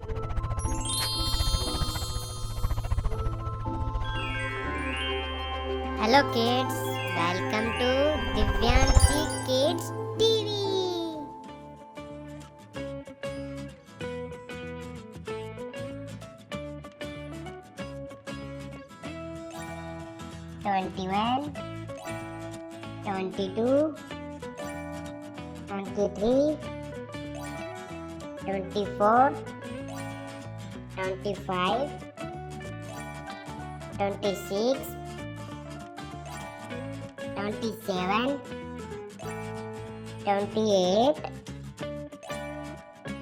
Hello kids, welcome to Divyanshi Kids TV. 21, 22, 23, 24, 25, 26, 27, 28,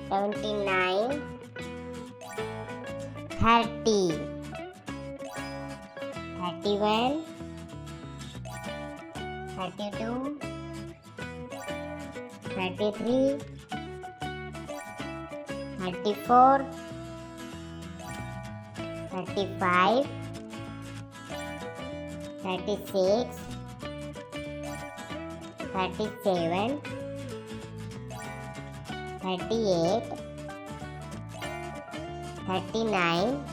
29, 30, 31, 32, 33, 34, 35, 36, 37, 38, 39,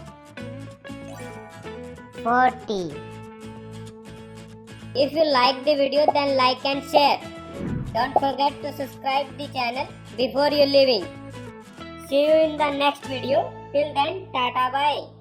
40. If you like the video, then like and share. Don't forget to subscribe the channel before you leaving. See you in the next video. Till then, tata bye.